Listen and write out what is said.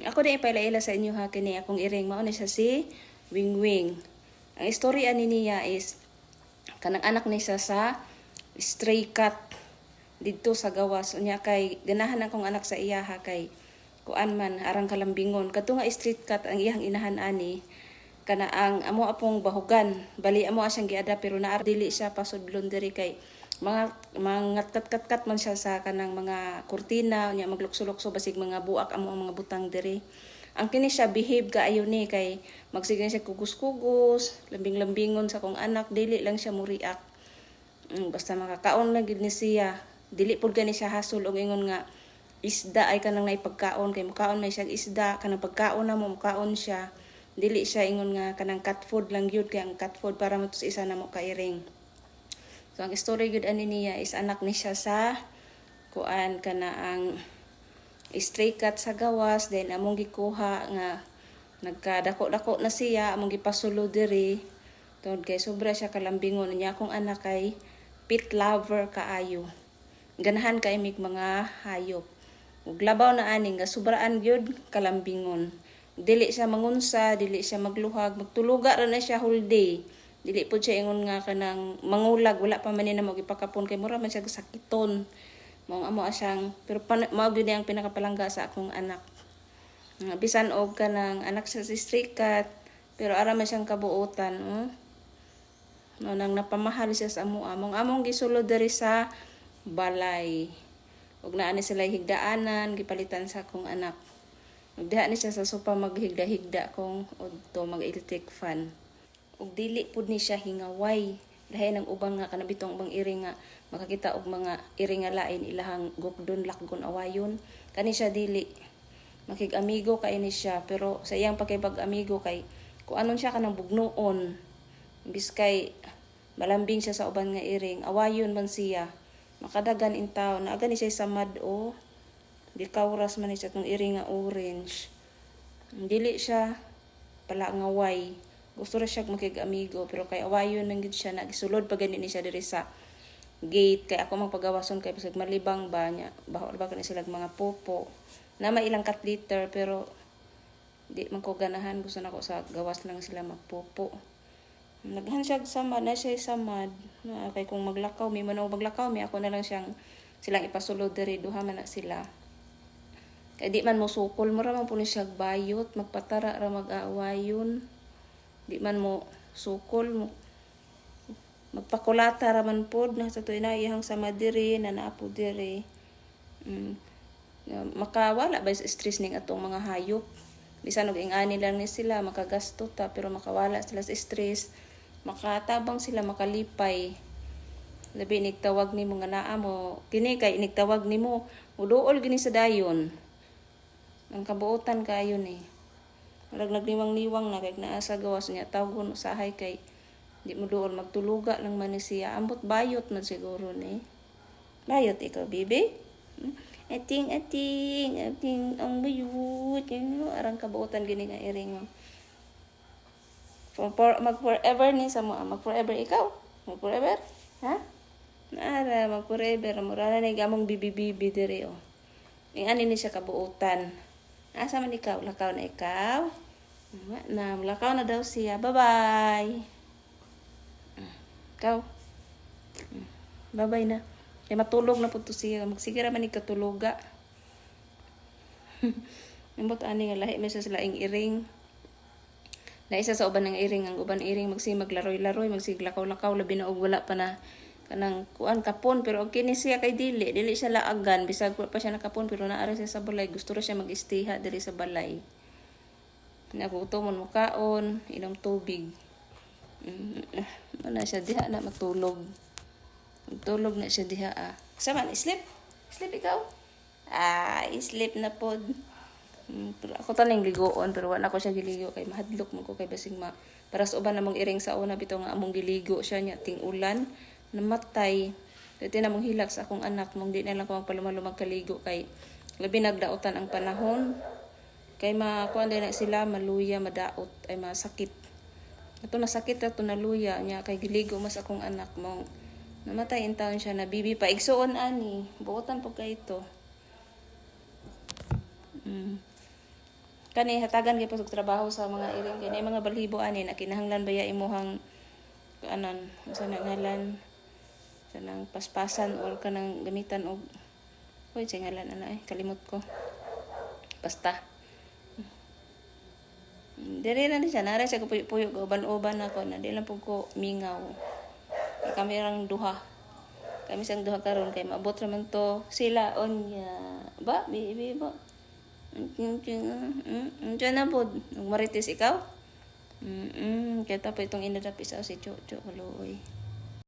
Ako na ipailaila sa inyo ha, kini akong iring. Mao na siya si Wing Wing. Ang istorya ni niya is, kanang anak ni siya sa stray cat dito sa gawas. Unya kay, ganahan akong anak sa iya ha, kay kuan man, arang kalambingon. Kato nga street cat ang iyang inahan ani, kana ang amo apong bahugan. Bali amo asyang giada pero naar dili siya pasudlon diri kay mga kat-kat man siya sa kanang mga kurtina nya maglukso-lukso basig mga buak amo ang mga butang diri. Ang kini siya behave kaayo ni kay magsige siya kugos-kugos, lambing-lambingon sa kong anak, dili lang siya mo react. Basta makakaon lang gid ni siya. Dili pud gani siya hasol og ingon nga isda ay kanang naipagkaon kay mukaon may siya isda kanang pagkaon na mo mukaon siya. Dili siya ingon nga kanang cat food lang gyud kay ang cat food para mo tus isa na mo kairing. So ang story gud ani niya is anak ni siya sa kuan kana ang stray cat sa gawas, then among gikuha nga nagkadako-dako na siya, among gipasulo diri. Tungod kay sobra siya kalambingon niya akong anak kay pet lover kaayo. Ganahan kay mig mga hayop. Ug labaw na ani nga sobraan gyud kalambingon. Dili siya mangunsa, dili siya magluhag, magtuluga ra na siya whole day. Dili po siya ingon nga kanang mangulag, wala pa man ni na mo gipakapon kay mura man siya sakiton. Mao amo asyang pero mao gyud ang pinakapalangga sa akong anak. Bisan og kanang anak sa si stray cat, pero ara man siyang kabuotan, no nang napamahal siya sa amo among gisulod diri sa balay. Ug naa ni sila higdaanan, gipalitan sa akong anak. Diha ni siya sa sopa maghigda-higda kung odto mag-electric fan. Ug dili pud ni siya hingaway. Dahil ng ubang nga kanabitong ubang iring nga makakita og mga iring nga lain ilahang gukdon lakgon awayon. Kani siya dili. Makig-amigo kay ni siya pero sa iyang pakipag-amigo kay kung anon siya kanang bugnoon. Biskay malambing siya sa uban nga iring, awayon man siya. Makadagan in taw na aga ni siya samad o di kauras man ni siya tong iring nga orange. Dili siya pala ngaway. Gusto ra siya makig-amigo pero kay awayon man gid siya nagisulod pa gani ni siya diri sa gate kay ako magpagawason kay bisag malibang ba nya baho ba kani sila mga popo na may ilang cat litter pero di man ko ganahan, gusto nako sa gawas lang sila magpopo. Naghan siya samad na siya samad na kay kung maglakaw mi man maglakaw mi ako na lang silang ipasulod diri duha man na sila. Kay di man mo sukol mo ra man puno siya bayot, magpatara ra mag-aawayon. Di man mo sukol mo magpakulata ra man pod na sa tuig na iyang sama diri na naapo diri. Makawala ba sa stress ning atong mga hayop. Bisan og ingani lang ni sila makagasto ta pero makawala sila sa stress. Makatabang sila, makalipay. Labi nigtawag nimo nga naa mo kini kay nigtawag nimo muduol gini sa dayon. Ang kabuotan kayo ni. Marag nagniwang-niwang na kay naa sa gawas niya tawgon usahay kay di mo doon magtuluga lang man ni siya. Ambot bayot man siguro ni. Bayot ikaw, bibi? Ating ang bayot. Arang kabuotan gini nga iring mo. Mag-forever ni sa mo. Mag-forever ikaw? Mag-forever? Ha? Naara, mag-forever. Mura na gamong bibi-bibi diri o. Yung ani ni siya kabuotan. Asa man ikaw? Lakaw na ikaw? Na, lakaw na daw siya. Bye-bye! Ikaw? Bye-bye na. Kaya matulog na po to siya. Magsigira man ikatuluga. Nambot ani nga lahi may sa silaing iring. Na isa sa uban ng iring, ang uban iring maglaroy-laroy, magsiglakaw-lakaw, labi na og wala pa na kanang kuan kapon pero og kini siya kay dili siya laagan bisag pa siya nakapon pero naara siya sa balay, gusto ra siya mag-istiha diri sa balay. Nagutomon mo kaon, inom tubig. Ano siya diha na matulog. Matulog na siya diha Sama na sleep? Sleep ikaw? Sleep na pod. Pero ako taning ligoon pero wala ko siya giligo kay mahadlok man ko kay basing para sa uban namong iring sa una bitaw nga among giligo siya nya ting ulan namatay. Dito na mong hilak sa akong anak mong di na lang ko magpalumag kaligo kay labi nagdaotan ang panahon kay makuan din na sila maluya madaot ay masakit. Ato nasakit ra to naluya nya kay giligo mas akong anak mong namatay in taon siya na bibi pa igsuon ani buotan po kay ito. Kani hatagan kay pasok trabaho sa mga iring kani mga balhibo ani na kinahanglan baya imuhang anan sa ngalan sa nang paspasan or kanang gamitan og oy sa ngalan ana kalimot ko. Basta dire na siya nara siya puyo ko uban-uban ako na di lang pud ko mingaw. Kami rang duha. Kami sang duha karon kay maabot raman to sila onya. Ba, bibi ba. Diyan na po. Marites ikaw? Kaya tapos itong inadapi sa si Chocho. Kaluoy.